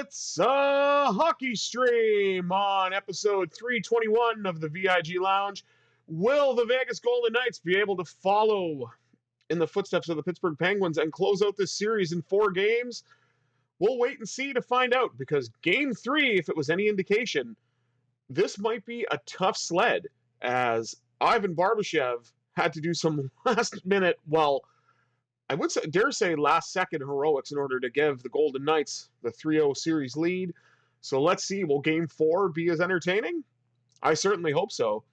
It's a hockey stream on episode 321 of the VIG Lounge. Will the Vegas Golden Knights be able to follow in the footsteps of the Pittsburgh Penguins and close out this series in 4 games? We'll wait and see to find out, because Game 3, if it was any indication, this might be a tough sled, as Ivan Barbashev had to do some last-minute, I would dare say last-second heroics in order to give the Golden Knights the 3-0 series lead. So let's see, will Game 4 be as entertaining? I certainly hope so.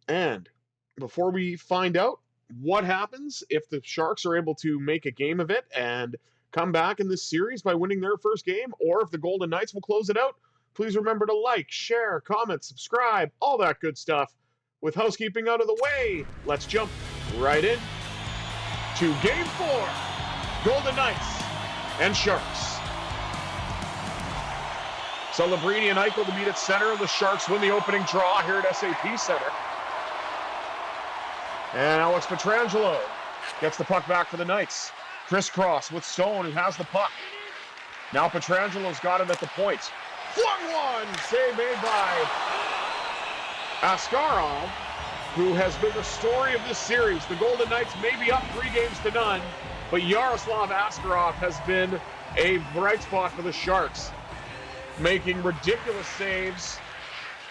And before we find out what happens if the Sharks are able to make a game of it and come back in this series by winning their first game, or if the Golden Knights will close it out, please remember to like, share, comment, subscribe, all that good stuff. With housekeeping out of the way, let's jump right in to Game 4, Golden Knights and Sharks. Celebrini and Eichel to meet at center. The Sharks win the opening draw here at SAP Center. And Alex Pietrangelo gets the puck back for the Knights. Crisscross with Stone, who has the puck. Now Pietrangelo's got it at the point. Flung one! Save made by Askarov, who has been the story of this series. The Golden Knights may be up 3-0, but Yaroslav Askarov has been a bright spot for the Sharks, making ridiculous saves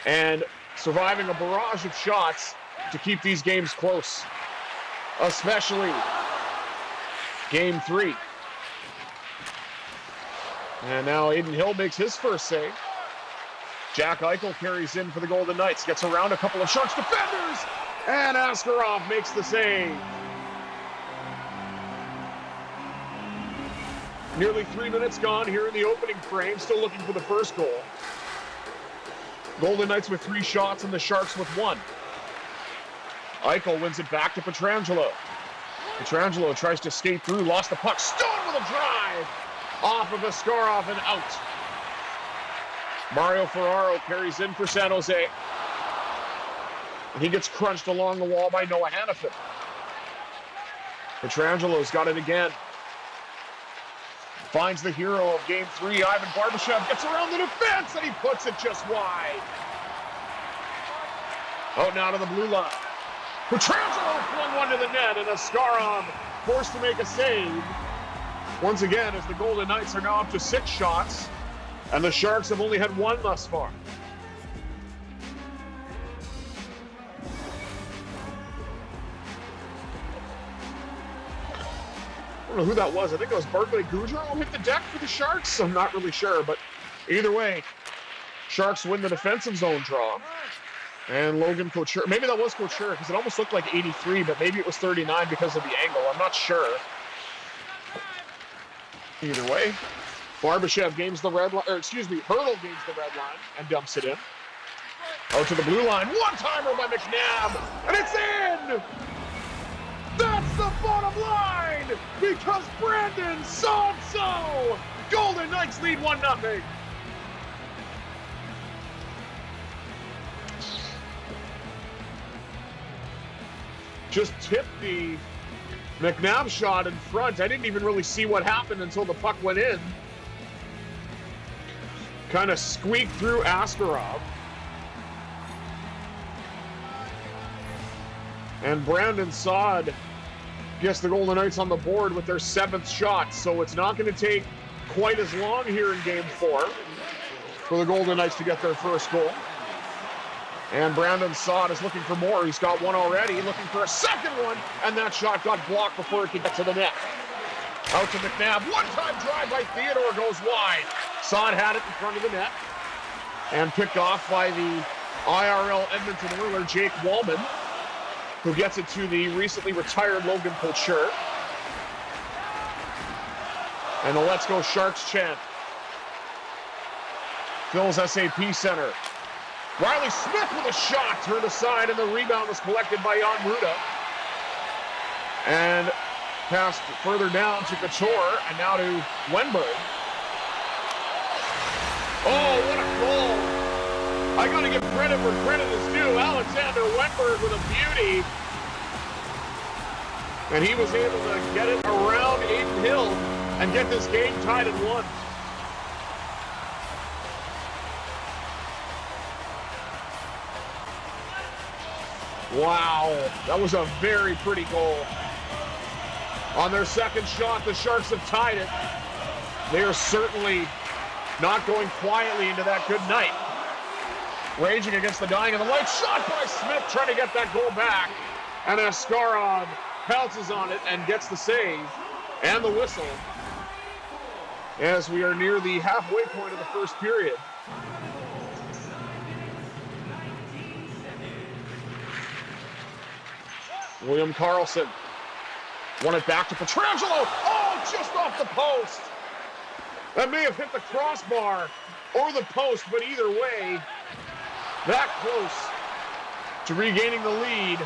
and surviving a barrage of shots to keep these games close, especially Game 3. And now Aiden Hill makes his first save. Jack Eichel carries in for the Golden Knights, gets around a couple of Sharks defenders, and Askarov makes the save. Nearly 3 minutes gone here in the opening frame, still looking for the first goal. Golden Knights with 3 shots and the Sharks with 1. Eichel wins it back to Pietrangelo. Pietrangelo tries to skate through, lost the puck. Stone with a drive off of Askarov and out. Mario Ferraro carries in for San Jose. And he gets crunched along the wall by Noah Hannafin. Pietrangelo's got it again. Finds the hero of Game 3, Ivan Barbashev, gets around the defense, and he puts it just wide. Out now to the blue line. Pietrangelo flung one to the net, and Askarov forced to make a save. Once again, as the Golden Knights are now up to 6 shots, and the Sharks have only had 1 thus far. I don't know who that was. I think it was Barclay Goodrow who hit the deck for the Sharks. I'm not really sure, but either way, Sharks win the defensive zone draw. And Logan Couture, maybe that was Couture, because it almost looked like 83, but maybe it was 39 because of the angle. I'm not sure. Either way, Barbashev gains the red line, Hurdle gains the red line and dumps it in. Out to the blue line, one-timer by McNabb, and it's in! That's the bottom line, because Brandon saw it so! Golden Knights lead 1-0. Just tipped the McNabb shot in front. I didn't even really see what happened until the puck went in. Kind of squeaked through Askarov. And Brandon Saad gets the Golden Knights on the board with their 7th shot. So it's not going to take quite as long here in Game 4 for the Golden Knights to get their first goal. And Brandon Saad is looking for more. He's got 1 already, looking for a second one, and that shot got blocked before it could get to the net. Out to McNabb, one-time drive by Theodore goes wide. Saad had it in front of the net, and picked off by the IRL Edmonton Oiler, Jake Wallman, who gets it to the recently retired Logan Couture. And the Let's Go Sharks chant fills SAP Center. Riley Smith with a shot, turned aside, and the rebound was collected by Jan Ruda. And passed further down to Couture, and now to Wenberg. Oh, what a goal! I gotta give credit where credit is due. Alexander Wenberg with a beauty. And he was able to get it around Aiden Hill and get this game tied at 1. Wow, that was a very pretty goal. On their second shot, the Sharks have tied it. They are certainly not going quietly into that good night. Raging against the dying of the light. Shot by Smith, trying to get that goal back. And Askarov pounces on it and gets the save and the whistle as we are near the halfway point of the first period. William Karlsson won it back to Pietrangelo. Oh, just off the post. That may have hit the crossbar or the post, but either way, that close to regaining the lead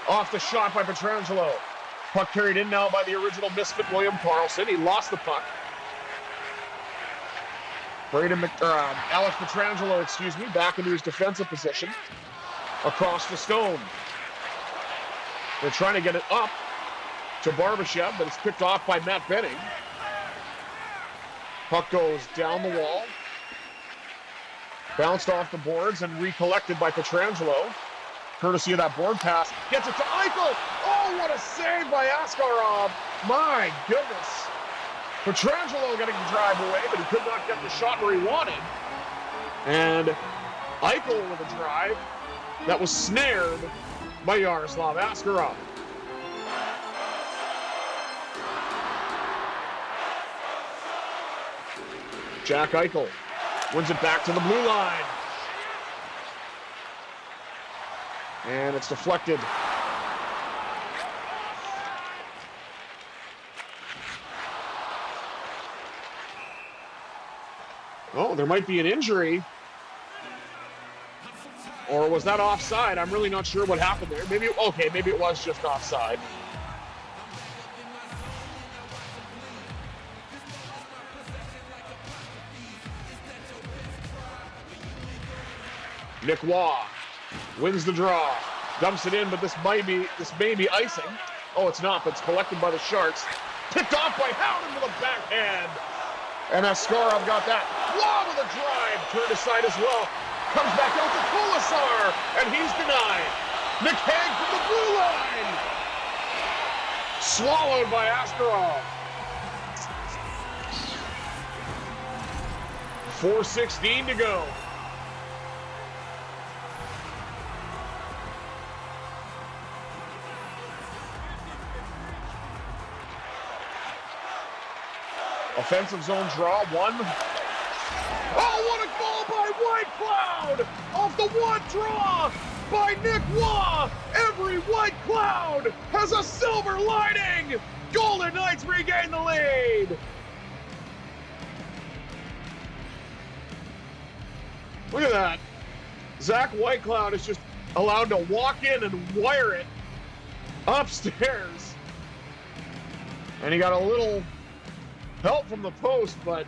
off the shot by Pietrangelo. Puck carried in now by the original misfit, William Karlsson. He lost the puck. Alex Pietrangelo, back into his defensive position. Across the Stone. They're trying to get it up to Barbashev, but it's picked off by Matt Benning. Puck goes down the wall. Bounced off the boards and recollected by Pietrangelo. Courtesy of that board pass. Gets it to Eichel. Oh, what a save by Askarov. My goodness. Pietrangelo getting the drive away, but he could not get the shot where he wanted. And Eichel with a drive that was snared by Yaroslav Askarov. Jack Eichel wins it back to the blue line. And it's deflected. Oh, there might be an injury. Or was that offside? I'm really not sure what happened there. Maybe it was just offside. Nick Waugh wins the draw, dumps it in, but this may be icing. Oh, it's not, but it's collected by the Sharks. Picked off by Howden with a backhand. And Askarov got that. Waugh with a drive, turned aside as well. Comes back out to Kolasar, and he's denied. McKay from the blue line. Swallowed by Askarov. 4:16 to go. Offensive zone draw, one. Oh, what a goal by White Cloud! Off the one draw by Nick Waugh! Every White Cloud has a silver lining! Golden Knights regain the lead! Look at that. Zach Whitecloud is just allowed to walk in and wire it upstairs. And he got a little help from the post, but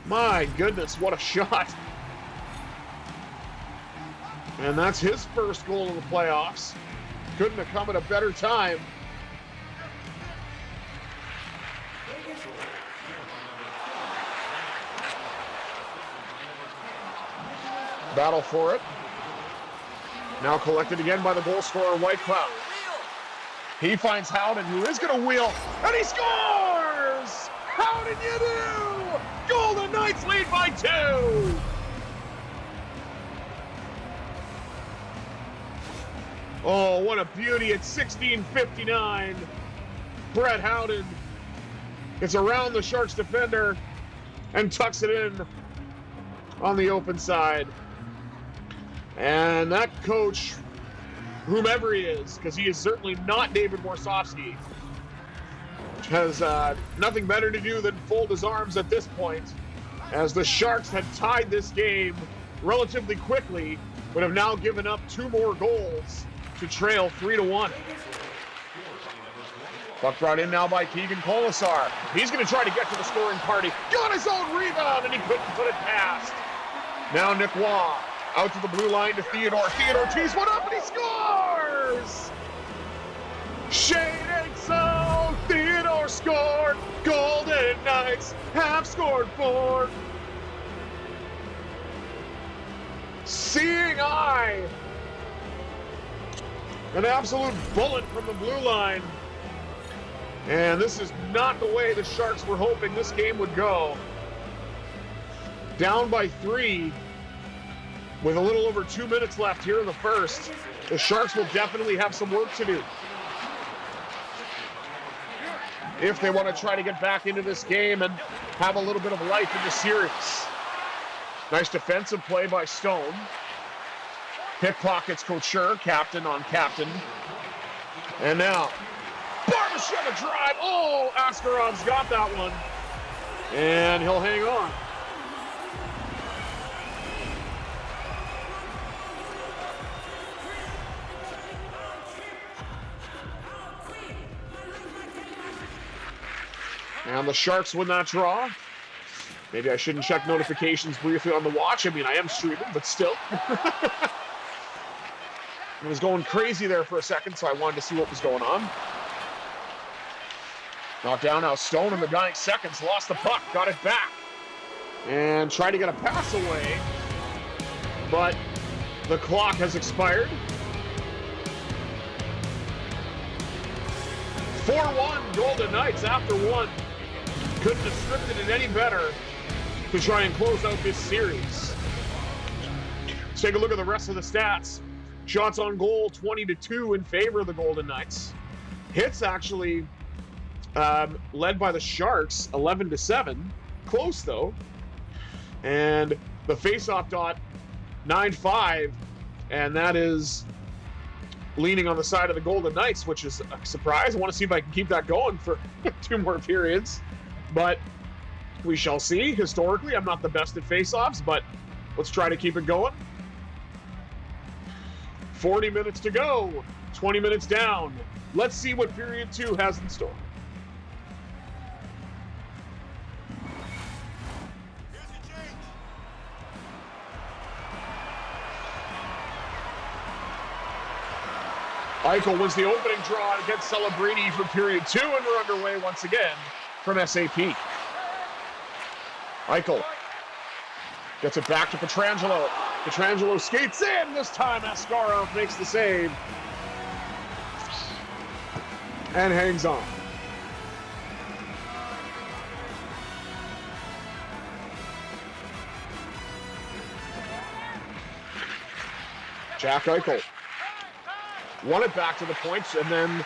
my goodness, what a shot. And that's his first goal in the playoffs. Couldn't have come at a better time. Battle for it. Now collected again by the goal scorer, Whitecloud. He finds Howden, who is going to wheel, and he scores! How did you do? Golden Knights lead by 2! Oh, what a beauty at 16:59. Brett Howden gets around the Sharks defender and tucks it in on the open side. And that coach, whomever he is, because he is certainly not David Warsofsky, has nothing better to do than fold his arms at this point, as the Sharks had tied this game relatively quickly, but have now given up 2 more goals to trail 3-1. Puck brought in now by Keegan Kolasar. He's going to try to get to the scoring party. Got his own rebound, and he couldn't put it past. Now Nick Waugh out to the blue line to Theodore. Theodore tees one up, and he scores! Shane ain't so. Theodore scored. Golden Knights have scored 4. Seeing eye An absolute bullet from the blue line. And this is not the way the Sharks were hoping this game would go. Down by 3 with a little over 2 minutes left here in the first. The Sharks will definitely have some work to do if they want to try to get back into this game and have a little bit of life in the series. Nice defensive play by Stone. Pickpockets Couture, captain on captain. And now, Barbashev a drive. Oh, Askarov's got that one. And he'll hang on. And the Sharks win that draw. Maybe I shouldn't check notifications briefly on the watch. I mean, I am streaming, but still. It was going crazy there for a second, so I wanted to see what was going on. Knocked down now. Stone in the dying seconds. Lost the puck. Got it back. And tried to get a pass away. But the clock has expired. 4-1 Golden Knights after one. Couldn't have scripted it any better to try and close out this series. Let's take a look at the rest of the stats. Shots on goal, 20-2 in favor of the Golden Knights. Hits actually led by the Sharks, 11-7. Close though. And the faceoff dot, 9-5. And that is leaning on the side of the Golden Knights, which is a surprise. I want to see if I can keep that going for 2 more periods. But we shall see. Historically, I'm not the best at faceoffs, but let's try to keep it going. 40 minutes to go. 20 minutes down. Let's see what period 2 has in store. Eichel wins the opening draw against Celebrini for period 2, and we're underway once again from SAP. Eichel gets it back to Pietrangelo. Pietrangelo skates in. This time Askarov makes the save and hangs on. Jack Eichel won it back to the points, and then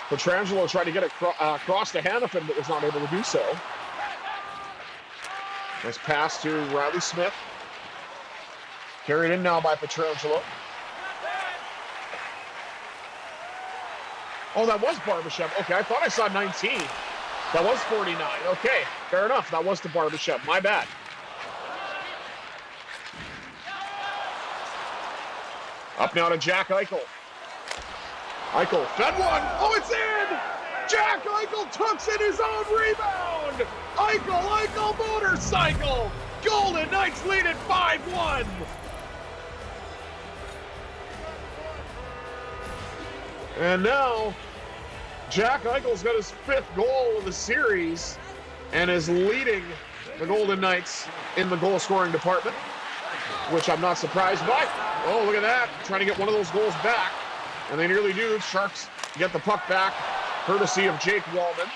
Pietrangelo tried to get it across to Hannafin, but was not able to do so. Nice pass to Riley Smith. Carried in now by Pietrangelo. Oh, that was Barbashev. Okay, I thought I saw 19. That was 49. Okay, fair enough. That was to Barbashev. My bad. Up now to Jack Eichel. Eichel fed one. Oh, it's in! Jack Eichel tucks in his own rebound! Eichel motorcycle! Golden Knights lead at 5-1! And now, Jack Eichel's got his 5th goal of the series and is leading the Golden Knights in the goal-scoring department, which I'm not surprised by. Oh, look at that. Trying to get one of those goals back. And they nearly do. Sharks get the puck back, courtesy of Jake Wallman.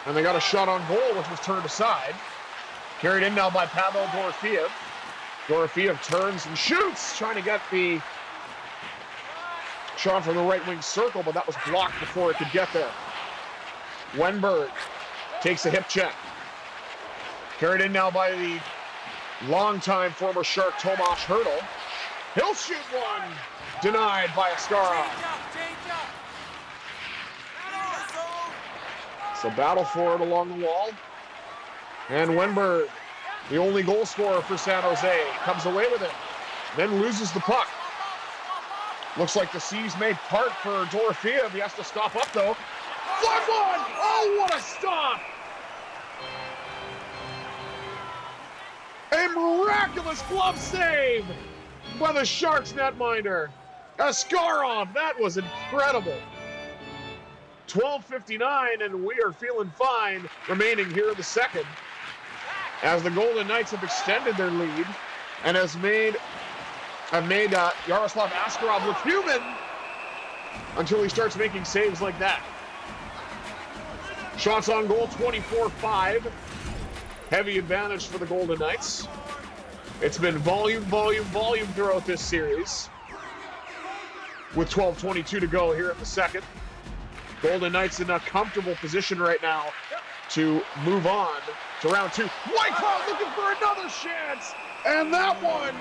And they got a shot on goal, which was turned aside. Carried in now by Pavel Dorofeev. Dorofeev turns and shoots, trying to get the shot from the right wing circle, but that was blocked before it could get there. Wenberg takes a hip check. Carried in now by the longtime former Shark Tomas Hertl. He'll shoot one. Denied by Askarov. So battle for it along the wall. And Wenberg, the only goal scorer for San Jose, comes away with it. Then loses the puck. Looks like the seas may part for Dorofeev. He has to stop up though. Flood one! Oh, what a stop! A miraculous glove save by the Sharks netminder. Askarov, that was incredible. 12:59, and we are feeling fine remaining here in the second, as the Golden Knights have extended their lead and have made Yaroslav Askarov look human until he starts making saves like that. Shots on goal, 24-5. Heavy advantage for the Golden Knights. It's been volume throughout this series. With 12:22 to go here in the second. Golden Knights in a comfortable position right now to move on to round two. Whitecloud looking for another chance, and that one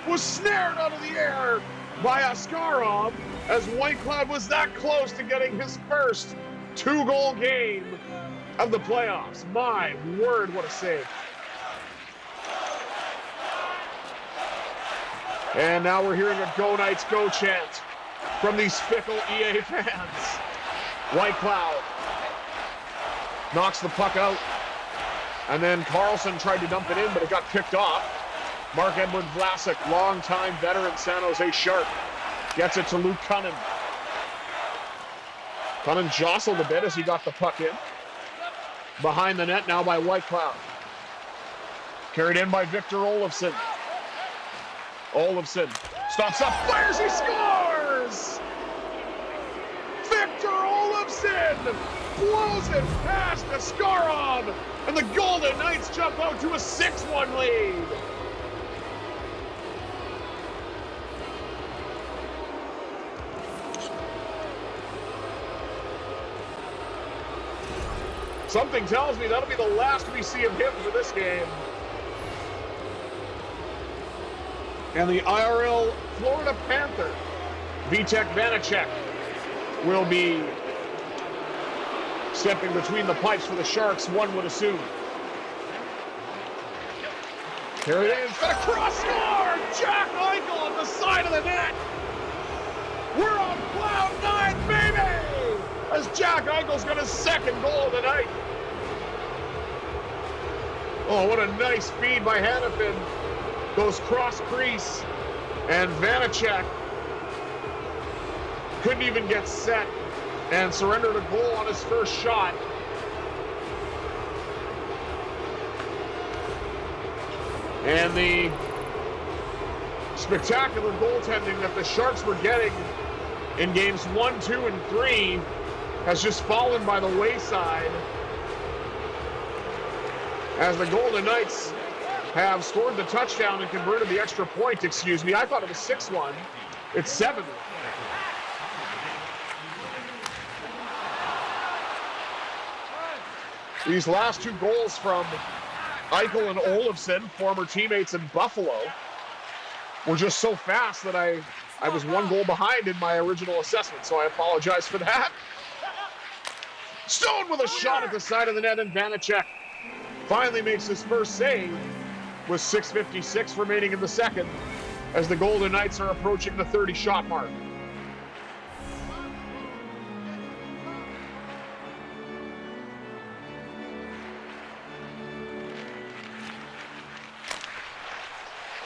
was snared out of the air by Askarov, as Whitecloud was that close to getting his first 2-goal game of the playoffs. My word, what a save. And now we're hearing a Go Knights Go chant from these fickle EA fans. Whitecloud knocks the puck out, and then Carlson tried to dump it in, but it got picked off. Mark-Edward Vlasic, longtime veteran San Jose Shark, gets it to Luke Cunnin. Cunnin jostled a bit as he got the puck in. Behind the net now by Whitecloud. Carried in by Victor Olofsson. Olofsson stops up, fires, he scores! Victor Olofsson blows it past Askarov, and the Golden Knights jump out to a 6-1 lead. Something tells me that'll be the last we see of him for this game. And the IRL Florida Panther, Vitek Vanacek, will be stepping between the pipes for the Sharks, one would assume. Here it is, got a cross score! Jack Eichel on the side of the net! We're on cloud 9, baby! As Jack Eichel's got his second goal of the night. Oh, what a nice feed by Hannafin. Goes cross crease, and Vanacek couldn't even get set and surrendered a goal on his first shot. And the spectacular goaltending that the Sharks were getting in games 1, 2, and 3 has just fallen by the wayside, as the Golden Knights have scored the touchdown and converted the extra point. Excuse me, I thought it was 6-1. It's 7. These last 2 goals from Eichel and Olofsson, former teammates in Buffalo, were just so fast that I was 1 goal behind in my original assessment, so I apologize for that. Stone with a shot at the side of the net, and Vanacek finally makes his first save with 6:56 remaining in the second, as the Golden Knights are approaching the 30-shot mark.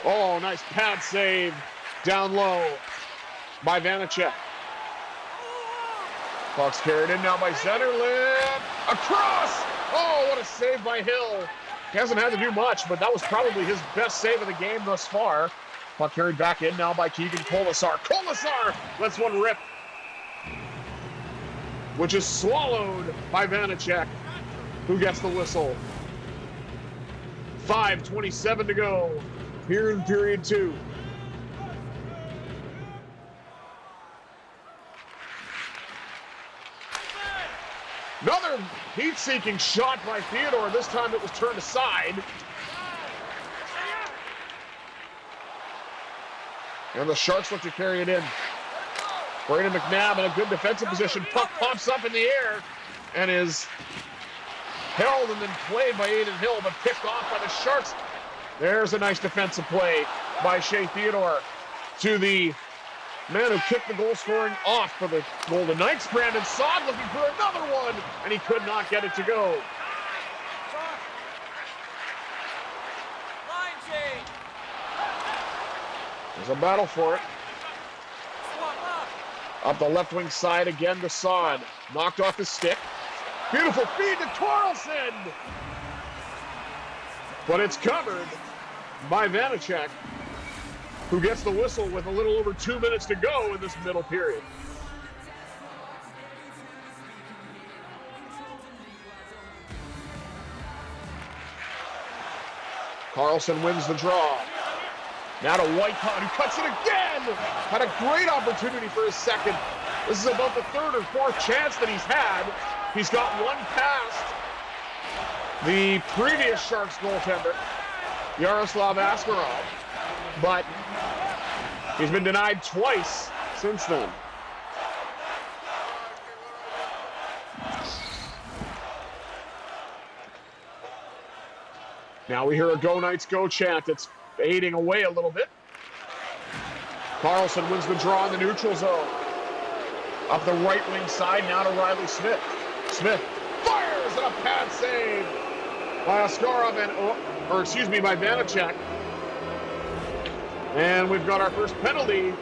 Oh, nice pad save down low by Vanacek. Puck's carried in now by Zetterlund. Across! Oh, what a save by Hill. He hasn't had to do much, but that was probably his best save of the game thus far. Puck carried back in now by Keegan Colasar. Colasar lets one rip, which is swallowed by Vanacek, who gets the whistle. 5:27 to go here in period 2. Another heat-seeking shot by Theodore. This time it was turned aside. And the Sharks look to carry it in. Brayden McNabb in a good defensive position. Puck pops up in the air and is held and then played by Adin Hill, but picked off by the Sharks. There's a nice defensive play by Shea Theodore to the man who kicked the goal scoring off for the Golden Knights. Brandon Saad looking for another one, and he could not get it to go. Line change. There's a battle for it. Up the left wing side again to Saad. Knocked off his stick. Beautiful feed to Torelson. But it's covered by Vanacek, who gets the whistle with a little over 2 minutes to go in this middle period. Carlson wins the draw. Now to Whitecott, who cuts it again! Had a great opportunity for his second. This is about the third or fourth chance that he's had. He's got one past the previous Sharks goaltender, Yaroslav Askarov, but he's been denied twice since then. Now we hear a Go Knights Go chant. It's fading away a little bit. Carlson wins the draw in the neutral zone. Up the right wing side, now to Riley Smith. Smith fires and a pad save by Askarov by Vanacek. And we've got our first penalty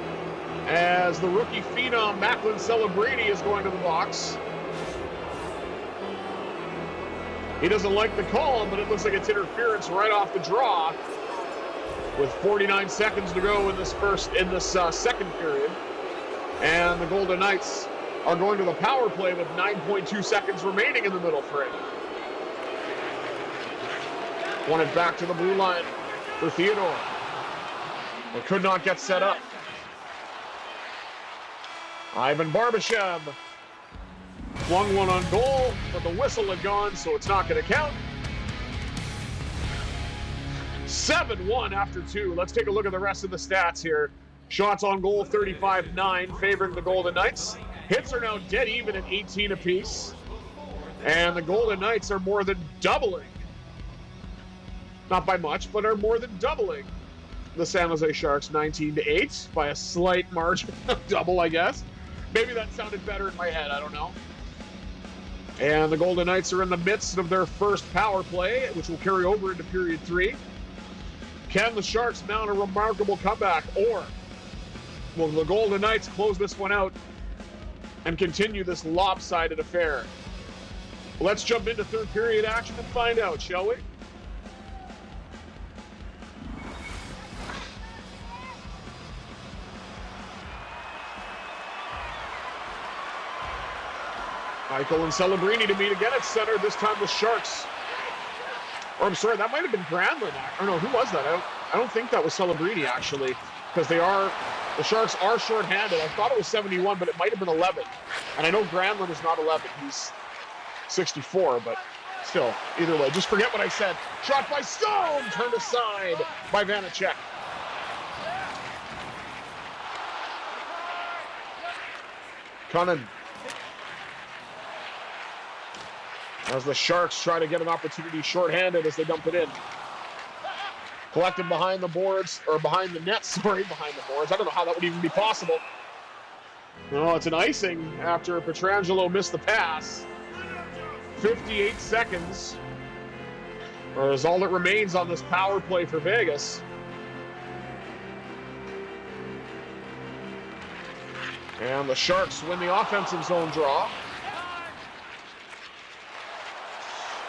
as the rookie phenom Macklin Celebrini is going to the box. He doesn't like the call, but it looks like it's interference right off the draw with 49 seconds to go in this second period. And the Golden Knights are going to the power play with 9.2 seconds remaining in the middle frame. Won it back to the blue line for Theodore. But could not get set up. Ivan Barbashev flung one on goal, but the whistle had gone, so it's not going to count. 7-1 after 2. Let's take a look at the rest of the stats here. Shots on goal, 35-9, favoring the Golden Knights. Hits are now dead even at 18 apiece. And the Golden Knights are more than doubling. Not by much, but are more than doubling the San Jose Sharks 19-8 by a slight margin of double, I guess. Maybe that sounded better in my head, I don't know. And the Golden Knights are in the midst of their first power play, which will carry over into period 3. Can the Sharks mount a remarkable comeback, or will the Golden Knights close this one out and continue this lopsided affair? Let's jump into third period action and find out, shall we? Eichel and Celebrini to meet again at center. This time the Sharks. Or I'm sorry, that might have been Granlund. Or no, who was that? I don't think that was Celebrini, actually, because the Sharks are shorthanded. I thought it was 71, but it might have been 11. And I know Granlund is not 11. He's 64, but still, either way. Just forget what I said. Shot by Stone, turned aside by Vanacek. Cunnin. As the Sharks try to get an opportunity shorthanded as they dump it in. Collected behind the boards, or behind the net, sorry, behind the boards. I don't know how that would even be possible. No, it's an icing after Pietrangelo missed the pass. 58 seconds is all that remains on this power play for Vegas. And the Sharks win the offensive zone draw.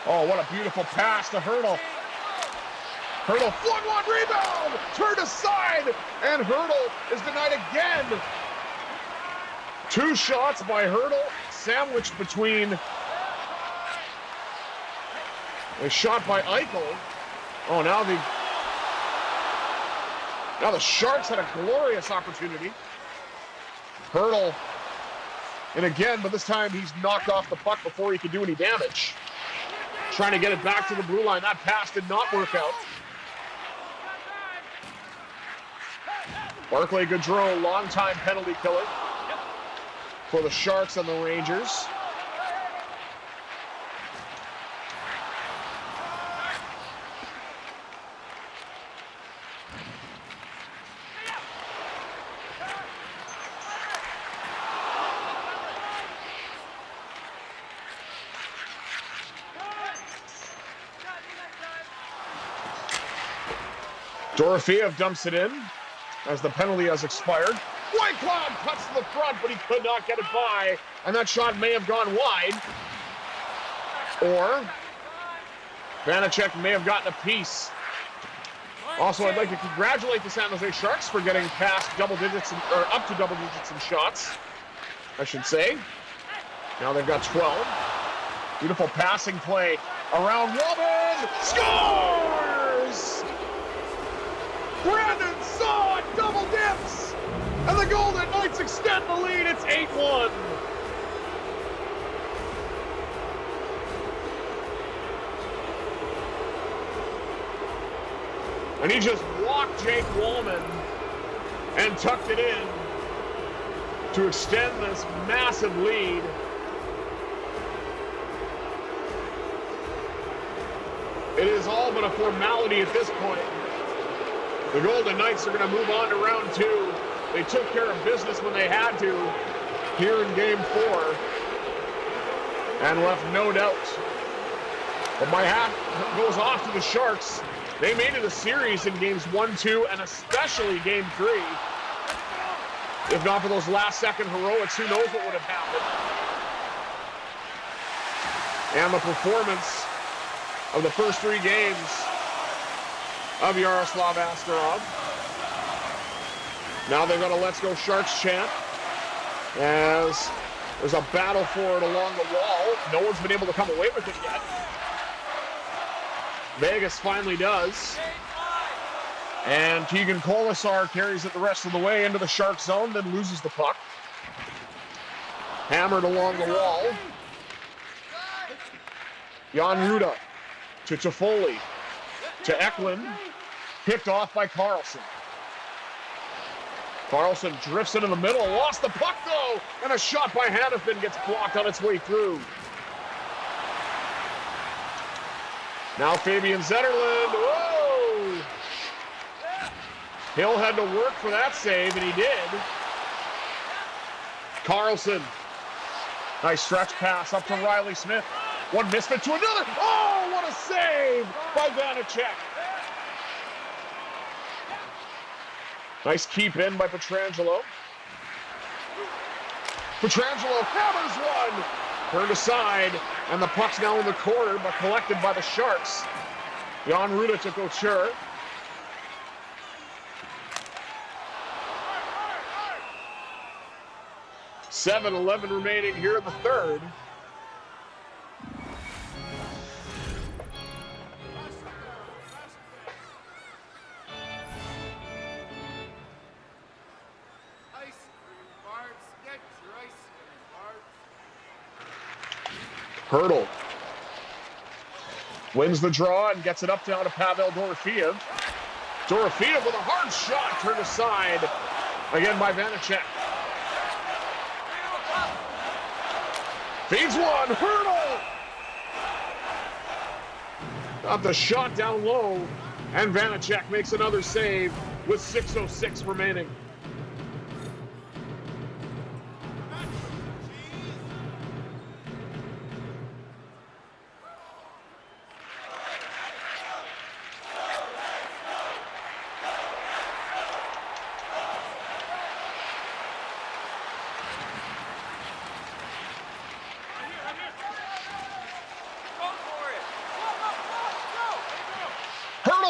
Oh, what a beautiful pass to Hurdle. Hurdle flung one, rebound, turned aside, and Hurdle is denied again. Two shots by Hurdle, sandwiched between a shot by Eichel. Oh, now the Sharks had a glorious opportunity. Hurdle, and again, but this time he's knocked off the puck before he could do any damage. Trying to get it back to the blue line. That pass did not work out. Barclay Goodrow, long-time penalty killer for the Sharks and the Rangers. Dorofeev dumps it in as the penalty has expired. Whitecloud cuts to the front, but he could not get it by, and that shot may have gone wide. Or Vanacek may have gotten a piece. Also, I'd like to congratulate the San Jose Sharks for getting past double digits, or up to double digits in shots, I should say. Now they've got 12. Beautiful passing play around Robin. Scores! Brandon Saw double dips. And the Golden Knights extend the lead. It's 8-1. And he just walked Jake Wallman and tucked it in to extend this massive lead. It is all but a formality at this point. The Golden Knights are going to move on to round 2. They took care of business when they had to here in Game 4 and left no doubt. But my hat goes off to the Sharks. They made it a series in Games 1, 2, and especially Game 3. If not for those last-second heroics, who knows what would have happened. And the performance of the first 3 games of Yaroslav Askarov. Now they've got a Let's Go Sharks chant as there's a battle for it along the wall. No one's been able to come away with it yet. Vegas finally does. And Keegan Colasar carries it the rest of the way into the Shark zone, then loses the puck. Hammered along the wall. Jan Ruda to Toffoli to Eklund. Picked off by Carlson. Carlson drifts into the middle, lost the puck though, and a shot by Hannafin gets blocked on its way through. Now Fabian Zetterlund, whoa! Hill had to work for that save, and he did. Carlson, nice stretch pass up to Riley Smith. One misfit to another. Oh, what a save by Vanacek. Nice keep in by Pietrangelo. Pietrangelo hammers one. Turned aside, and the puck's now in the corner, but collected by the Sharks. Jan Ruda to Couture. .7:11 remaining here in the third. Hurdle wins the draw and gets it up down to Pavel Dorofeev. Dorofeev with a hard shot turned aside again by Vanacek. Feeds one, Hurdle! Got the shot down low, and Vanacek makes another save with 6:06 remaining.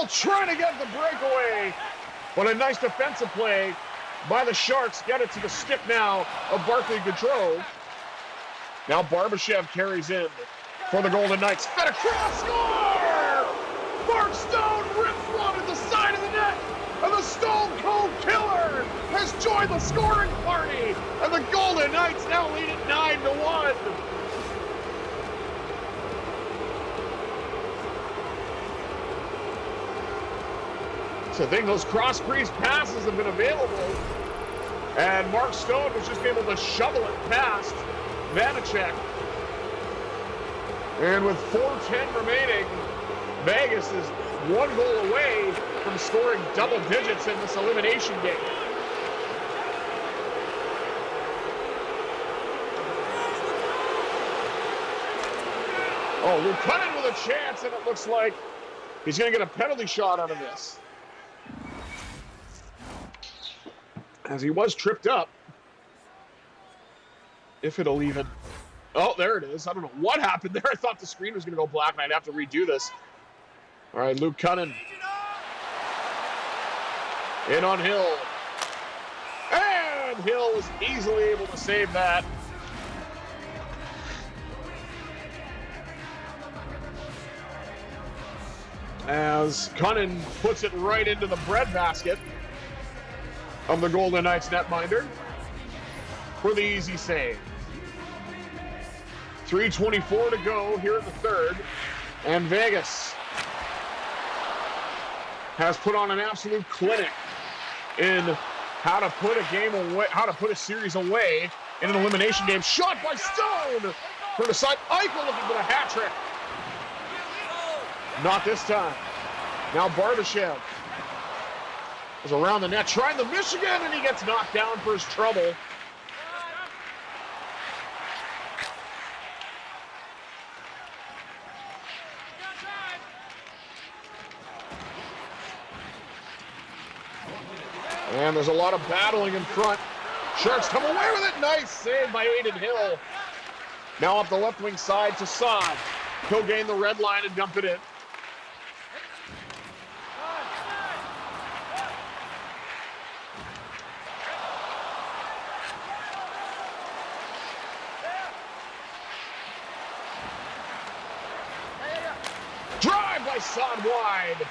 Trying to get the breakaway, but a nice defensive play by the Sharks. Get it to the stick now of Barclay Gaudreau. Now Barbashev carries in for the Golden Knights. Fed across, score! Mark Stone rips one at the side of the net, and the Stone Cold Killer has joined the scoring party, and the Golden Knights now lead it 9-1. So I think those cross-crease passes have been available, and Mark Stone was just able to shovel it past Vanacek. And with 4:10 remaining, Vegas is one goal away from scoring double digits in this elimination game. Oh, we're cutting with a chance, and it looks like he's going to get a penalty shot out of this, as he was tripped up. If it'll even... Oh, there it is. I don't know what happened there. I thought the screen was going to go black, and I'd have to redo this. All right, Luke Cunnin. In on Hill. And Hill was easily able to save that. as Cunnin puts it right into the breadbasket of the Golden Knights netminder for the easy save. 3:24 to go here in the third, and Vegas has put on an absolute clinic in how to put a game away, how to put a series away in an elimination game. Shot by Stone from the side. Eichel looking for the hat trick. Not this time. Now Barbashev is around the net, trying the Michigan, and he gets knocked down for his trouble. And there's a lot of battling in front. Sharks come away with it. Nice save by Aiden Hill. Now up the left wing side to Saad. He'll gain the red line and dump it in. Drive by Saad wide.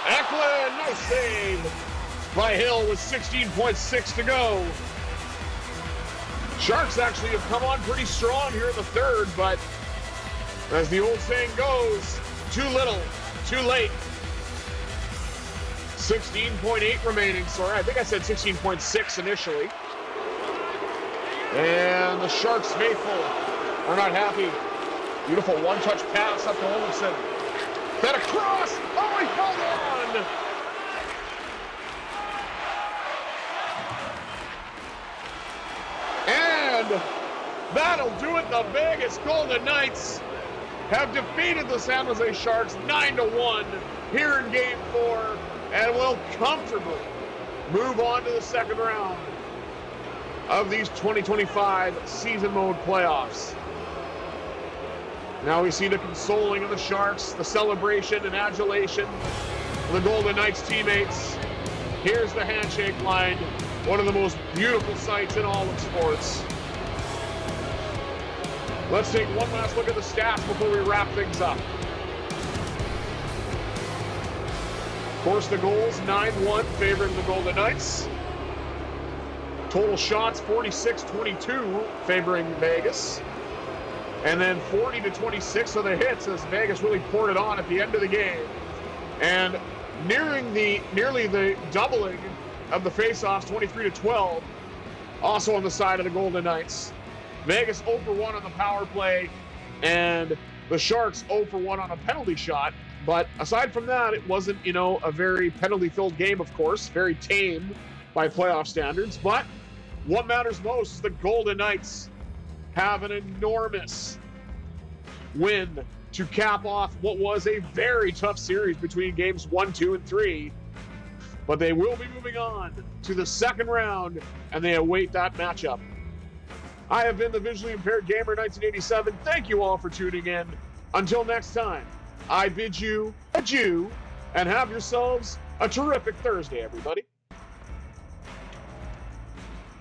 Eklund, nice save by Hill with 16.6 to go. Sharks actually have come on pretty strong here in the third, but as the old saying goes, too little, too late. 16.8 remaining, sorry, I think I said 16.6 initially. And the Sharks faithful are not happy. Beautiful one-touch pass up to Olofsson. Then across, oh, he held on! And that'll do it. The Vegas Golden Knights have defeated the San Jose Sharks 9-1 here in Game 4 and will comfortably move on to the second round of these 2025 season mode playoffs. Now we see the consoling of the Sharks, the celebration and adulation of the Golden Knights teammates. Here's the handshake line, one of the most beautiful sights in all of sports. Let's take one last look at the stats before we wrap things up. Of course, the goals, 9-1 favoring the Golden Knights. Total shots, 46-22 favoring Vegas. And then 40-26 of the hits as Vegas really poured it on at the end of the game. And nearly the doubling of the faceoffs, 23-12, also on the side of the Golden Knights. Vegas 0 for 1 on the power play, and the Sharks 0 for 1 on a penalty shot. But aside from that, it wasn't, a very penalty-filled game, of course, very tame by playoff standards. But what matters most is the Golden Knights have an enormous win to cap off what was a very tough series between games 1, 2, and 3. But they will be moving on to the second round, and they await that matchup. I have been the Visually Impaired Gamer 1987. Thank you all for tuning in. Until next time, I bid you adieu, and have yourselves a terrific Thursday, everybody.